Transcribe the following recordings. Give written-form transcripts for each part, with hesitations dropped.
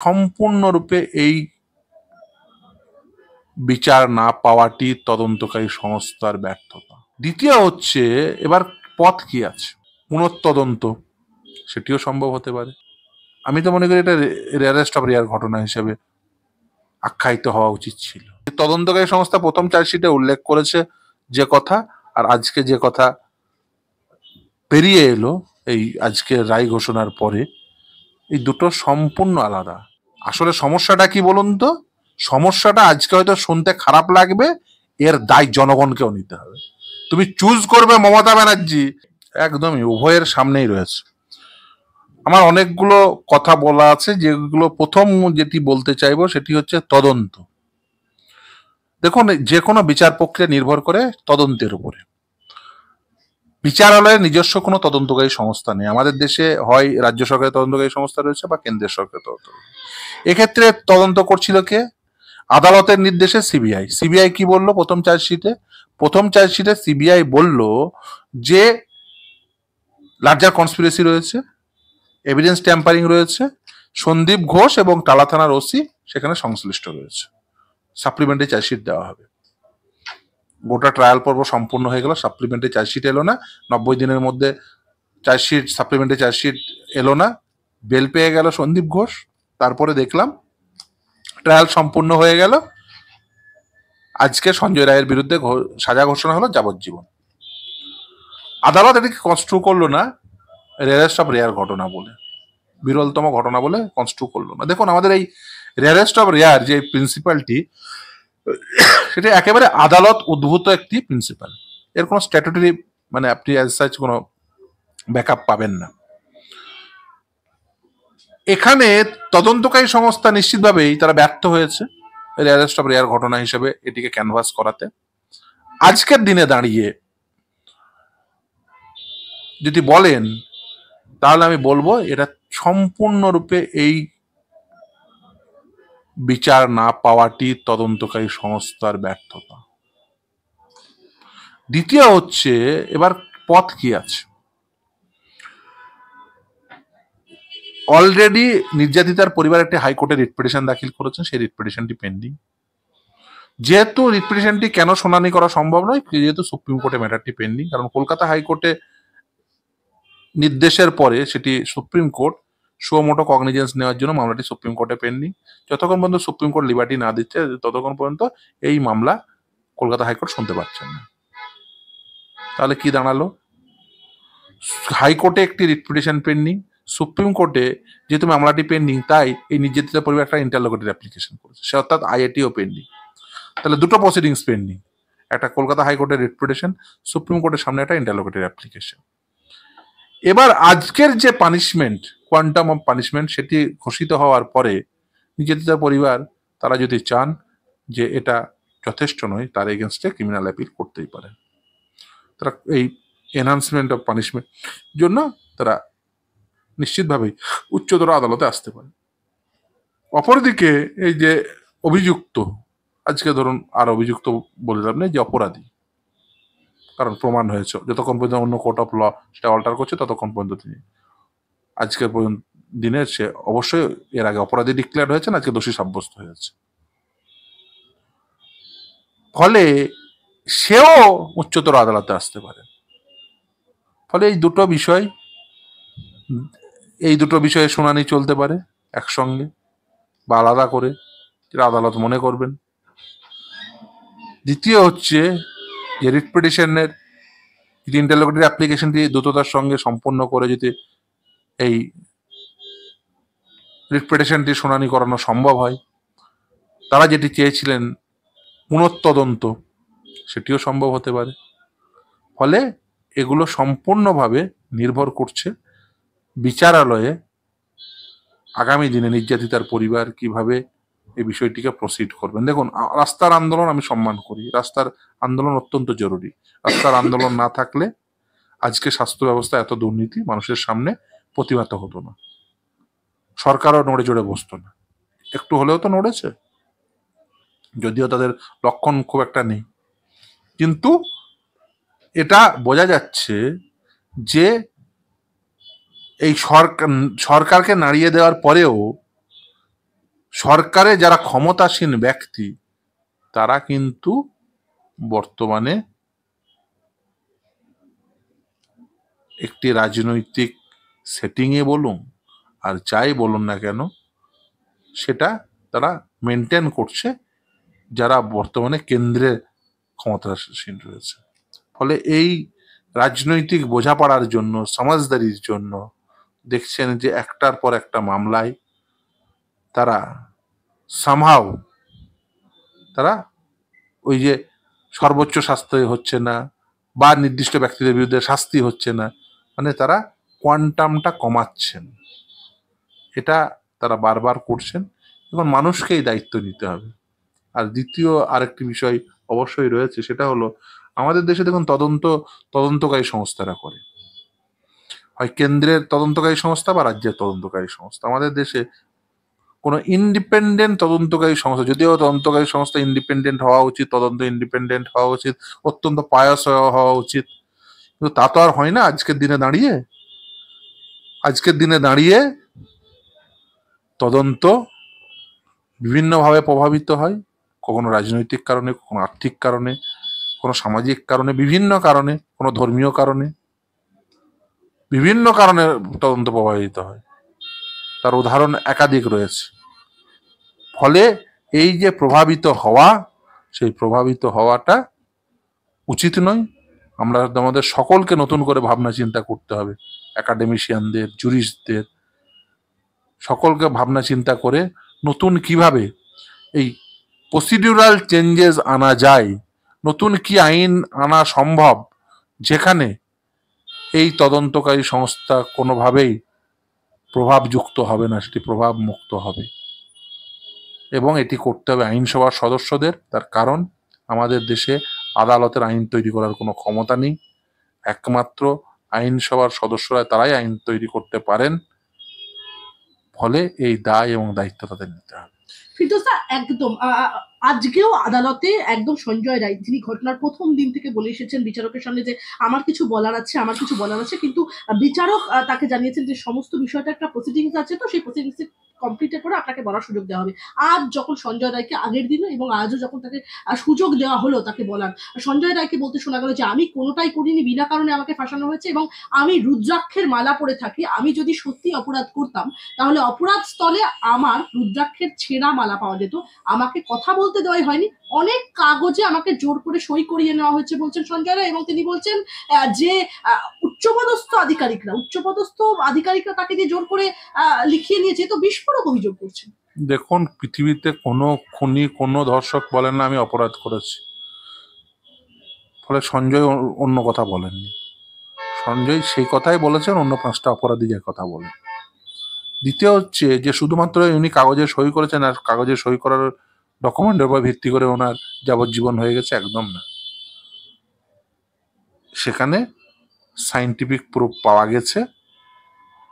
সম্পূর্ণরূপে এই বিচার না পাওয়াটি তদন্তকারী সংস্থার ব্যর্থতা। দ্বিতীয় হচ্ছে, এবার পথ কি আছে? পুনঃতদন্ত, সেটিও সম্ভব হতে পারে। আমি তো মনে করি এটা রেয়ারেস্ট অফ রেয়ার ঘটনা হিসেবে আখ্যায়িত হওয়া উচিত ছিল। তদন্তকারী সংস্থা প্রথম চার্জশিটে উল্লেখ করেছে যে কথা, আর আজকে যে কথা বেরিয়ে এলো এই আজকে রায় ঘোষণার পরে, এই দুটো সম্পূর্ণ আলাদা। আসলে সমস্যাটা কি বলুন তো? সমস্যাটা আজকে হয়তো শুনতে খারাপ লাগবে, এর দায় জনগণকেও নিতে হবে। তুমি চুজ করবে মমতা ব্যানার্জি, একদমই উভয়ের সামনেই রয়েছে। আমার অনেকগুলো কথা বলা আছে, যেগুলো প্রথম যেটি বলতে চাইবো সেটি হচ্ছে তদন্ত। দেখুন, যে কোনো বিচার প্রক্রিয়া নির্ভর করে তদন্তের উপরে। বিচারালয়ের নিজস্ব কোনো তদন্তকারী সংস্থা নেই আমাদের দেশে, হয় রাজ্য সরকারের তদন্তকারী সংস্থা রয়েছে বা কেন্দ্রের সরকারের তদন্ত। এক্ষেত্রে তদন্ত করছিল কে? আদালতের নির্দেশে সিবিআই। সিবিআই কি বললো প্রথম চার্জশিটে? প্রথম চার্জশিটে সিবিআই বলল যে লার্জার কনস্পিরেসি রয়েছে, এভিডেন্স ট্যাম্পারিং রয়েছে, সন্দীপ ঘোষ এবং টালা থানার ওসি সেখানে সংশ্লিষ্ট রয়েছে। সাপ্লিমেন্টারি চার্জশিট দেওয়া হবে। গোটা ট্রায়াল পর্ব সম্পূর্ণ হয়ে গেল, সাপ্লিমেন্টারি চার্জশিট এলো না। 90 দিনের মধ্যে সাপ্লিমেন্টারি চার্জশিট এলো না, বেল পেয়ে গেল সন্দীপ ঘোষ। তারপরে দেখলাম ট্রায়াল সম্পূর্ণ হয়ে গেল, আজকে সঞ্জয় রায়ের বিরুদ্ধে সাজা ঘোষণা হলো যাবজ্জীবন। আদালত এটিকে কনস্ট্রু করলো না রেয়ারেস্ট অফ রেয়ার ঘটনা বলে, বিরলতম ঘটনা বলে কনস্ট্রু করলো না। দেখুন, আমাদের এই রেয়ারেস্ট অফ রেয়ার যে প্রিন্সিপালটি, সেটা একেবারে আদালত উদ্ভূত একটি প্রিন্সিপাল। এর কোনো স্ট্যাটুটরি মানে আপনি অ্যাজ সাচ কোনো ব্যাকআপ পাবেন না। এখানে তদন্তকারী সংস্থা নিশ্চিতভাবেই তারা ব্যর্থ হয়েছে রেয়ারেস্ট অফ রেয়ার ঘটনা হিসেবে এটিকে ক্যানভাস করাতে। আজকের দিনে দাঁড়িয়ে যদি বলেন, তাহলে আমি বলবো এটা সম্পূর্ণরূপে এই বিচার না পাওয়াটি তদন্তকারী সংস্থার ব্যর্থতা। দ্বিতীয় হচ্ছে, এবার পথ কি আছে? অলরেডি নির্যাতিতার পরিবার একটি হাইকোর্টে রিট পিটিশন দাখিল করেছেন, সেই রিট পিটিশনটি পেন্ডিং। যেহেতু রিট পিটিশনটি কেন শুনানি করা সম্ভব নয়, যেহেতু সুপ্রিম কোর্টে ম্যাটারটি পেন্ডিং। কারণ কলকাতা হাইকোর্টে নির্দেশের পরে সেটি সুপ্রিম কোর্ট সুমোটো কগনিজেন্স নেওয়ার জন্য মামলাটি সুপ্রিম কোর্টে পেন্ডিং। যতক্ষণ পর্যন্ত সুপ্রিম কোর্ট লিবার্টি না দিচ্ছে, ততক্ষণ পর্যন্ত এই মামলা কলকাতা হাইকোর্ট শুনতে পাচ্ছেন না। তাহলে কি দাঁড়ালো? হাইকোর্টে একটি রিট পিটিশন পেন্ডিং, সুপ্রিম কোর্টে যেহেতু মামলাটি পেন্ডিং, তাই এই নির্যাতিত পরিবার একটা ইন্টারলোকেটরি অ্যাপ্লিকেশন করেছে, সে অর্থাৎ আইআইটিও পেন্ডিং। তাহলে দুটো প্রসিডিংস পেন্ডিং, একটা কলকাতা হাইকোর্টের রিট পিটিশন, সুপ্রিম কোর্টের সামনে একটা ইন্টারলোকেটরি অ্যাপ্লিকেশন। এবার আজকের যে পানিশমেন্ট, কোয়ান্টাম অফ পানিশমেন্ট, সেটি ঘোষিত হওয়ার পরে নির্যাতিত পরিবার তারা যদি চান যে এটা যথেষ্ট নয়, তার এগেনস্টে ক্রিমিনাল অ্যাপিল করতেই পারে। তারা এই এনহান্সমেন্ট অফ পানিশমেন্ট জন্য তারা নিশ্চিতভাবেই উচ্চতর আদালতে আসতে পারে। অপরদিকে এই যে অভিযুক্ত, আজকে ধরুন আর অভিযুক্ত বলে লাভ নেই, যে অপরাধী, কারণ প্রমাণ হয়েছে, যতক্ষণ পর্যন্ত অন্য কোর্ট অফ ল সেটা অল্টার করছে ততক্ষণ পর্যন্ত তিনি আজকের পর্যন্ত দিনের সে অবশ্যই এর আগে অপরাধী ডিক্লেয়ার হয়েছে, আজকে দোষী সাব্যস্ত হয়েছে। ফলে সেও উচ্চতর আদালতে আসতে পারে। ফলে এই দুটো বিষয়ে শুনানি চলতে পারে একসঙ্গে বা আলাদা করে, যেটা আদালত মনে করবেন। দ্বিতীয় হচ্ছে যে রিট পিটিশনের যদি ইন্টারলোকেটরি অ্যাপ্লিকেশনটি দ্রুততার সঙ্গে সম্পন্ন করে যদি এই রিট পিটিশনটি শুনানি করানো সম্ভব হয়, তারা যেটি চেয়েছিলেন পুনঃতদন্ত, সেটিও সম্ভব হতে পারে। ফলে এগুলো সম্পূর্ণভাবে নির্ভর করছে বিচারালয়ে আগামী দিনে নির্যাতিতার পরিবার কিভাবে এই বিষয়টিকে প্রসিড করবেন। দেখুন, রাস্তার আন্দোলন আমি সম্মান করি, রাস্তার আন্দোলন অত্যন্ত জরুরি। রাস্তার আন্দোলন না থাকলে আজকে স্বাস্থ্য ব্যবস্থা এত দুর্নীতি মানুষের সামনে প্রতিবাদ হতো না, সরকারও নড়ে চড়ে বসতো না। একটু হলেও তো নড়েছে, যদিও তাদের লক্ষণ খুব একটা নেই, কিন্তু এটা বোঝা যাচ্ছে যে এই সরকারকে নাড়িয়ে দেওয়ার পরেও সরকারে যারা ক্ষমতাসীন ব্যক্তি তারা কিন্তু বর্তমানে একটি রাজনৈতিক সেটিংয়ে বলুন আর যাই বলুন না কেন, সেটা তারা মেনটেন করছে যারা বর্তমানে কেন্দ্রে ক্ষমতাসীন রয়েছে। ফলে এই রাজনৈতিক বোঝাপড়ার জন্য, সমাজদারির জন্য দেখছেন যে একটার পর একটা মামলায় তারা সামহাও তারা ওই যে সর্বোচ্চ শাস্তি হচ্ছে না বা নির্দিষ্ট ব্যক্তিদের বিরুদ্ধে শাস্তি হচ্ছে না, মানে তারা কোয়ান্টামটা কমাচ্ছেন। এটা তারা বারবার করছেন। এখন মানুষকে এই দায়িত্ব নিতে হবে। আর দ্বিতীয় আরেকটি বিষয় অবশ্যই রয়েছে, সেটা হলো আমাদের দেশে দেখুন তদন্তকারী সংস্থারা করে, হয় কেন্দ্রের তদন্তকারী সংস্থা বা রাজ্যের তদন্তকারী সংস্থা। আমাদের দেশে কোনো ইন্ডিপেন্ডেন্ট তদন্তকারী সংস্থা, যদিও তদন্তকারী সংস্থা ইন্ডিপেন্ডেন্ট হওয়া উচিত, তদন্ত ইন্ডিপেন্ডেন্ট হওয়া উচিত, অত্যন্ত পায়াস হওয়া উচিত, কিন্তু তা তো আর হয় না আজকের দিনে দাঁড়িয়ে। আজকের দিনে দাঁড়িয়ে তদন্ত বিভিন্নভাবে প্রভাবিত হয়, কখনো রাজনৈতিক কারণে, কখনো আর্থিক কারণে, কোনো সামাজিক কারণে, বিভিন্ন কারণে, কোনো ধর্মীয় কারণে, বিভিন্ন কারণে তদন্ত প্রভাবিত হয়। তার উদাহরণ একাধিক রয়েছে। ফলে এই যে প্রভাবিত হওয়া, সেই প্রভাবিত হওয়াটা উচিত নয়। আমরা আমাদের সকলকে নতুন করে ভাবনা চিন্তা করতে হবে, একাডেমিশিয়ানদের, জুরিস্টদের, সকলকে ভাবনা চিন্তা করে নতুন কিভাবে এই প্রসিডিউরাল চেঞ্জেস আনা যায়, নতুন কি আইন আনা সম্ভব যেখানে এই তদন্তকারী সংস্থা কোনোভাবেই প্রভাবযুক্ত হবে না, সেটি প্রভাব মুক্ত হবে। এবং এটি করতে হবে আইনসভার সদস্যদের। তার কারণ আমাদের দেশে আদালতের আইন তৈরি করার কোনো ক্ষমতা নেই। একমাত্র আইনসভার সদস্যরা, তারাই আইন তৈরি করতে পারেন। ফলে এই দায় এবং দায়িত্ব তাদের নিতে হবে। ফিরদৌস একদম আজকেও আদালতে একদম সঞ্জয় রায়, যিনি ঘটনার প্রথম দিন থেকে বলে এসেছেন বিচারকের সামনে যে আমার কিছু বলার আছে, কিন্তু বিচারক তাকে জানিয়েছেন যে সমস্ত বিষয়টা একটা প্রসিডিংস আছে, তো সেই প্রসিডিংস কমপ্লিট করে আপনাকে বলার সুযোগ দেওয়া হবে। আজ যখন সঞ্জয় রায়কে আগের দিনও এবং আজও যখন তাকে সুযোগ দেওয়া হলো তাকে বলার, সঞ্জয় রায়কে বলতে শোনা গেল যে আমি কোনোটাই করিনি, বিনা কারণে আমাকে ফাঁসানো হয়েছে এবং আমি রুদ্রাক্ষের মালা পরে থাকি। আমি যদি সত্যি অপরাধ করতাম তাহলে অপরাধ স্থলে আমার রুদ্রাক্ষের ছেঁড়া মালা পাওয়া যেত। আমাকে কথা বলতে দেওয়াই হয়নি, অনেক কাগজে আমাকে জোর করে সই করিয়ে নেওয়া হয়েছে বলছেন সঞ্জয় রায়। এবং তিনি বলছেন যে উচ্চপদস্থ আধিকারিকরা তাকে দিয়ে জোর করে লিখিয়ে নিয়েছে, তো বিস্ফোরক অভিযোগ করছেন। দেখুন, পৃথিবীতে কোনো খুনি, কোনো ধর্ষক বলেন না আমি অপরাধ করেছি। ফলে সঞ্জয় অন্য কথা বলেননি। সঞ্জয় সেই কথাই বলেছেন, অন্য 5টা অপরাধী যে কথা বলেন। দ্বিতীয় হচ্ছে যে শুধুমাত্র উনি কাগজে সই করেছেন আর কাগজে সই করার ডকুমেন্টের উপর ভিত্তি করে ওনার যাবজ্জীবন হয়ে গেছে, একদম না। সেখানে সাইন্টিফিক প্রুফ পাওয়া গেছে,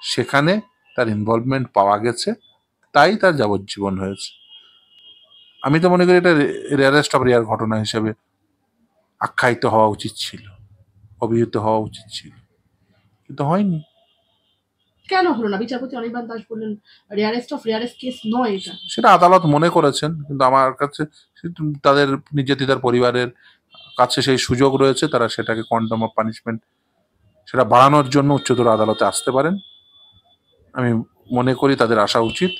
সেখানে তার ইনভলভমেন্ট পাওয়া গেছে, তাই তার যাবজ্জীবন হয়েছে। আমি তো মনে করি এটা রেয়ারেস্ট অফ রেয়ার ঘটনা হিসেবে আখ্যায়িত হওয়া উচিত ছিল, অভিহিত হওয়া উচিত ছিল, কিন্তু হয়নি। কেন হলো না? বিচারপতি অনির্বাণ দাস বললেন রেয়ারেস্ট অফ রেয়ারেস্ট কেস নয় এটা। সেটা আদালত মনে করেছেন, কিন্তু আমার কাছে তাদের নির্যাতিতার পরিবারের কাছে সেই সুযোগ রয়েছে, তারা সেটাকে কোয়ান্টাম অফ পানিশমেন্ট সেটা বাড়ানোর জন্য উচ্চতর আদালতে আসতে পারেন। আমি মনে করি তাদের আসা উচিত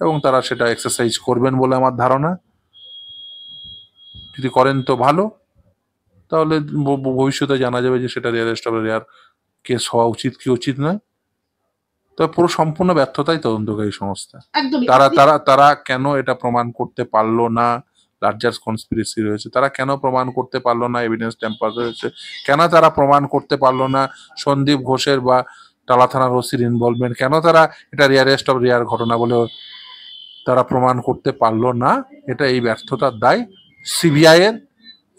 এবং তারা সেটা এক্সারসাইজ করবেন বলে আমার ধারণা। যদি করেন তো ভালো, তাহলে ভবিষ্যতে জানা যাবে যে সেটা রেয়ারেস্ট অফ রেয়ার কেস হওয়া উচিত কি উচিত নয়। তবে পুরো সম্পূর্ণ ব্যর্থতাই তদন্তকারী সংস্থা। তারা তারা তারা কেন এটা প্রমাণ করতে পারলো না লার্জার কনস্পিরেসি রয়েছে, তারা কেন প্রমাণ করতে পারলো না এভিডেন্স ট্যাম্পার রয়েছে, কেন তারা প্রমাণ করতে পারলো না সন্দীপ ঘোষের বা টালা থানার ওসির ইনভলভমেন্ট, কেন তারা এটা রেয়ারেস্ট অফ রেয়ার ঘটনা বলে তারা প্রমাণ করতে পারলো না, এটা এই ব্যর্থতার দায় সিবিআই এর,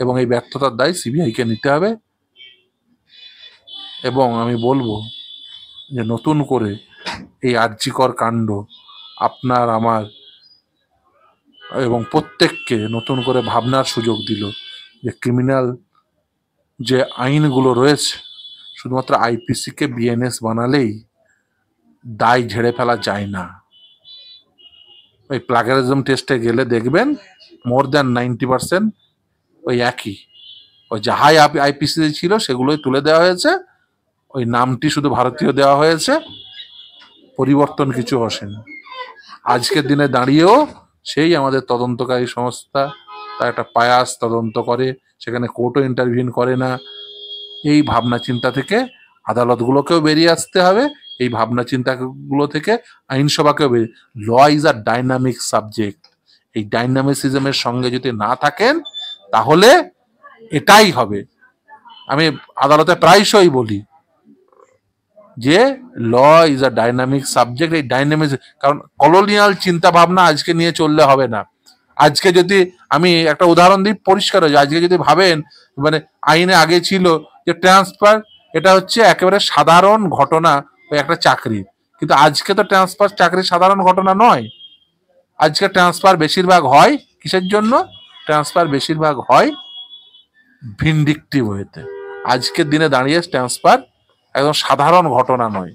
এবং এই ব্যর্থতার দায় সিবিআই কে নিতে হবে। এবং আমি বলবো যে নতুন করে এই আর্যিকর কাণ্ড আপনার, আমার এবং প্রত্যেককে নতুন করে ভাবনার সুযোগ দিল যে ক্রিমিনাল যে আইনগুলো রয়েছে, শুধুমাত্র আইপিসিকে বিএনএস বানালেই দায় ঝেড়ে ফেলা যায় না। ওই প্লাগারিজম টেস্টে গেলে দেখবেন মোর দ্যান 90% ওই একই, ওই যাহাই আইপিসি ছিল সেগুলোই তুলে দেওয়া হয়েছে, ওই নামটি শুধু ভারতীয় দেওয়া হয়েছে, পরিবর্তন কিছু আসেনি। আজকের দিনে দাঁড়িয়েও সেই আমাদের তদন্তকারী সংস্থা তার একটা পায়াস তদন্ত করে, সেখানে কোর্টও ইন্টারভিউ করে না। এই ভাবনা চিন্তা থেকে আদালতগুলোকেও বেরিয়ে আসতে হবে, এই ভাবনা চিন্তাগুলো থেকে আইনসভাকেও বেরিয়ে। Law is a dynamic subject, এই ডাইনামিসিজমের সঙ্গে যদি না থাকেন তাহলে এটাই হবে। আমি আদালতে প্রায়শই বলি যে law is a dynamic subject, এই ডাইনামিক, কারণ কলোনিয়াল চিন্তা ভাবনা আজকে নিয়ে চললে হবে না। আজকে যদি আমি একটা উদাহরণ দিই পরিষ্কার হয়ে যায়, আজকে যদি ভাবেন মানে আইনে আগে ছিল যে ট্রান্সফার এটা হচ্ছে একেবারে সাধারণ ঘটনা, ওই একটা চাকরি, কিন্তু আজকে তো ট্রান্সফার চাকরি সাধারণ ঘটনা নয়। আজকে ট্রান্সফার বেশিরভাগ হয় কিসের জন্য? ট্রান্সফার বেশিরভাগ হয় ভিন্ডিকটিভ ওয়েতে। আজকের দিনে দাঁড়িয়ে ট্রান্সফার একদম সাধারণ ঘটনা নয়,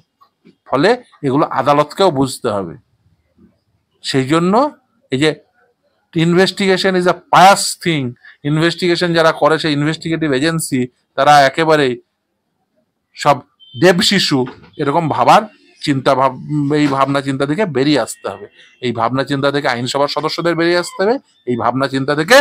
ফলে এগুলো আদালতকেও বুঝতে হবে। সেই জন্য এই যে investigation is a pious thing, investigation যারা করে সেই ইনভেস্টিগেটিভ এজেন্সি তারা একেবারে সব দেব শিশু এরকম ভাবার চিন্তা এই ভাবনা চিন্তা থেকে বেরিয়ে আসতে হবে। এই ভাবনা চিন্তা থেকে আইনসভার সদস্যদের বেরিয়ে আসতে হবে, এই ভাবনা চিন্তা থেকে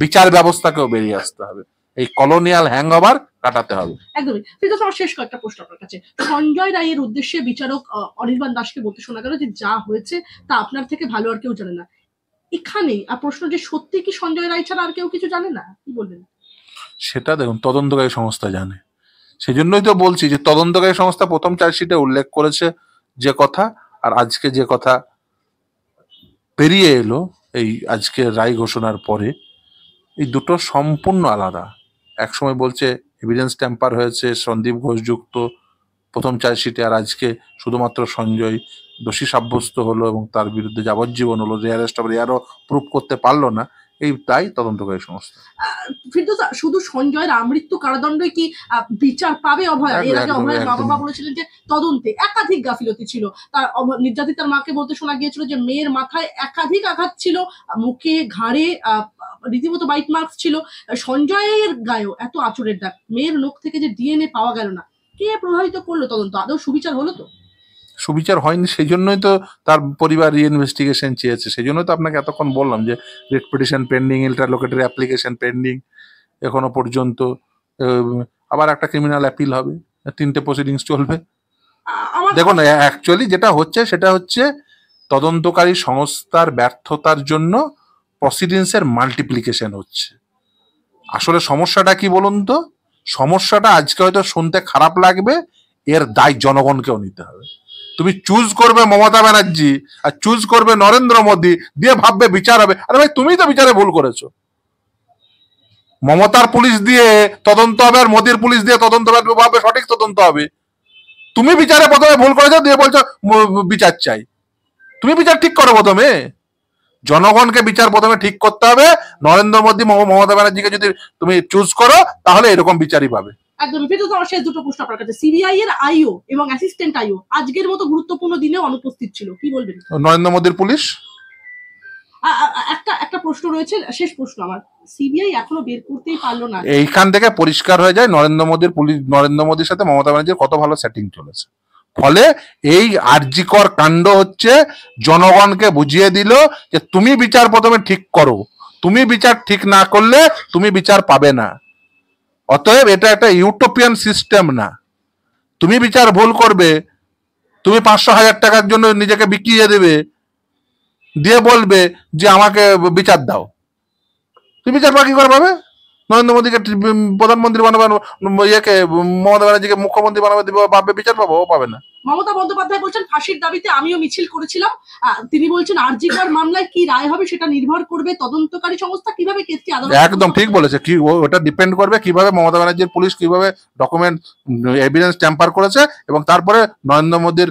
বিচার ব্যবস্থাকেও বেরিয়ে আসতে হবে, এই কলোনিয়াল হ্যাংওভার কাটাতে হবে। একদমই। কিন্তু আমার শেষ কয়েকটা প্রশ্ন আপনার কাছে। সঞ্জয় রায়ের উদ্দেশ্যে বিচারক অনির্বাণ দাসকে বলতে শোনা গেল যে যা হয়েছে তা আপনার থেকে ভালো আর কেউ জানে না। এখানেই প্রশ্ন যে সত্যি কি সঞ্জয় রায় ছাড়া আর কেউ কিছু জানে না? কি বলবেন? সেটা দেখুন তদন্তকারী সংস্থা জানে, সেই জন্যই তো বলছি যে তদন্তকারী সংস্থা প্রথম চার্জশিটে উল্লেখ করেছে যে কথা, আর আজকে যে কথা পেরিয়ে এলো এই আজকে রায় ঘোষণার পরে, এই দুটো সম্পূর্ণ আলাদা। একসময় বলছে এভিডেন্স ট্যাম্পার হয়েছে, সন্দীপ ঘোষ যুক্ত প্রথম চার্জশিটে, আর আজকে শুধুমাত্র সঞ্জয় দোষী সাব্যস্ত হলো এবং তার বিরুদ্ধে যাবজ্জীবন হলো, রেয়ারেস্ট অফ রেয়ারও প্রুভ করতে পারলো না, এই তাই তদন্তকারী সংস্থা। ফিরদৌস, শুধু সঞ্জয়ের আমৃত্যু কারাদণ্ডই কি বিচার পাবে অভয়? এর আগে অভয়ের মা বাবা বলেছিলেন যে তদন্তে একাধিক গাফিলতি ছিল। তার নির্যাতিতার মাকে বলতে শোনা গিয়েছিল যে মেয়ের মাথায় একাধিক আঘাত ছিল, মুখে ঘাড়ে রীতিমতো বাইট মার্কস ছিল। সঞ্জয়ের গায়েও এত আঁচড়ের দাগ, মেয়ের নখ থেকে যে ডিএনএ পাওয়া গেল না, কে প্রভাবিত করলো তদন্ত? আদৌ সুবিচার হলো তো? সুবিচার হয়নি, সেই জন্যই তো তার পরিবার রিইনভেস্টিগেশন চেয়েছে, সেই জন্যই তো আপনাকে এতক্ষণ বললাম যে writ petition pending, ইন্টারলোকেটরি application pending এখনো পর্যন্ত। আবার একটা ক্রিমিনাল অ্যাপিল হবে, 3টে প্রসিডিংস চলবে। দেখুন অ্যাকচুয়ালি যেটা হচ্ছে সেটা হচ্ছে তদন্তকারী সংস্থার ব্যর্থতার জন্য প্রসিডিংসের মাল্টিপ্লিকেশন হচ্ছে। আসলে সমস্যাটা কি বলুন তো? সমস্যাটা আজকে হয়তো শুনতে খারাপ লাগবে, এর দায় জনগণকেও নিতে হবে। তুমি চুজ করবে মমতা ব্যানার্জি আর চুজ করবে নরেন্দ্র মোদী, দিয়ে ভাববে বিচার হবে। আরে ভাই তুমি তো বিচারে ভুল করেছো। মমতার পুলিশ দিয়ে তদন্ত হবে আর মোদীর পুলিশ দিয়ে তদন্ত হবে, সঠিক তদন্ত হবে। তুমি বিচারে প্রথমে ভুল করেছো, দিয়ে বলছো বিচার চাই। তুমি বিচার ঠিক করো প্রথমে, জনগণকে বিচার প্রথমে ঠিক করতে হবে। নরেন্দ্র মোদী মমতা ব্যানার্জিকে যদি তুমি চুজ করো তাহলে এরকম বিচারই পাবে। একদমই। ফিরদৌস, আমার শেষ দুটো প্রশ্ন আপনার কাছে। সিবিআই এর আইও এবং অ্যাসিস্ট্যান্ট আইও আজকের মতো গুরুত্বপূর্ণ দিনে অনুপস্থিত ছিল, কি বলবেন? নরেন্দ্র মোদীর পুলিশ একটা প্রশ্ন রয়েছে, শেষ প্রশ্ন আমার। সিবিআই এখনো বের করতেই পারলো না। এইখান থেকে পরিষ্কার হয়ে যায় নরেন্দ্র মোদীর পুলিশ, নরেন্দ্র মোদীর সাথে মমতা ব্যানার্জির কত ভালো সেটিং চলেছে। ফলে এই আরজিকর কাণ্ড হচ্ছে জনগণকে বুঝিয়ে দিল যে তুমি বিচার প্রথমে ঠিক করো, তুমি বিচার ঠিক না করলে তুমি বিচার পাবে না। অতএব এটা একটা ইউটোপিয়ান সিস্টেম না। তুমি বিচার ভুল করবে, তুমি 500,000 টাকার জন্য নিজেকে বিকিয়ে দেবে, দিয়ে বলবে যে আমাকে বিচার দাও, তুমি বিচার কি করে পাবে? নরেন্দ্র মোদীকে প্রধানমন্ত্রী বানাবে, ইয়েকে মমতা ব্যানার্জিকে মুখ্যমন্ত্রী বানাবে, ভাববে বিচার পাবো? ও পাবে না। মমতা বন্দ্যোপাধ্যায় বলছেন ফাঁসির দাবিতে আমিও মিছিল করেছিলাম। তিনি বলছেন আরজিকর মামলায় কি রায় হবে সেটা নির্ভর করবে তদন্তকারী সংস্থা কিভাবে কেসটি আদালত। একদম ঠিক বলেছে, কি ওটা ডিপেন্ড করবে কিভাবে মমতা ব্যানার্জির পুলিশ কিভাবে ডকুমেন্ট এভিডেন্স ট্যাম্পার করেছে, এবং তারপরে নরেন্দ্র মোদীর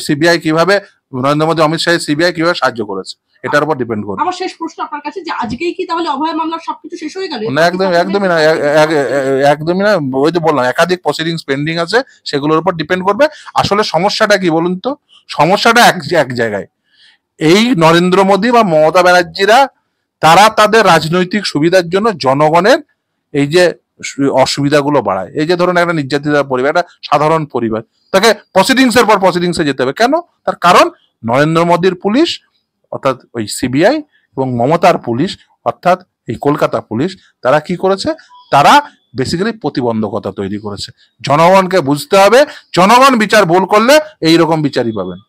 সিবিআই কিভাবে, নরেন্দ্র মোদী অমিত শাহের সিবিআই কিভাবে সাহায্য করেছে, এটার উপর ডিপেন্ড করবে। আমার শেষ প্রশ্ন আপনার কাছে, যে আজকেই কি তাহলে অভয় মামলার সবকিছু শেষ হয়ে গেল? না, একদমই না, একদমই না। ওই যে বললাম একাধিক প্রসিডিংস পেন্ডিং আছে, সেগুলোর উপর ডিপেন্ড করবে। আসলে সমস্যাটা কি বলুন তো? সমস্যাটা এক জায়গায়, এই নরেন্দ্র মোদী বা মমতা ব্যানার্জিরা তারা তাদের রাজনৈতিক সুবিধার জন্য জনগণের এই যে অসুবিধাগুলো বাড়ায়। এই যে ধরুন একটা নির্যাতিত পরিবার, একটা সাধারণ পরিবার, তাকে প্রসিডিংস এর পর প্রসিডিংস এ যেতে হবে কেন? তার কারণ নরেন্দ্র মোদীর পুলিশ অর্থাৎ ওই সিবিআই এবং মমতার পুলিশ অর্থাৎ এই কলকাতা পুলিশ, তারা কি করেছে? তারা বেসিক্যালি প্রতিবন্ধকতা তৈরি করেছে। জনগণকে বুঝতে হবে, জনগণ বিচার ভুল করলে এইরকম বিচারই পাবেন।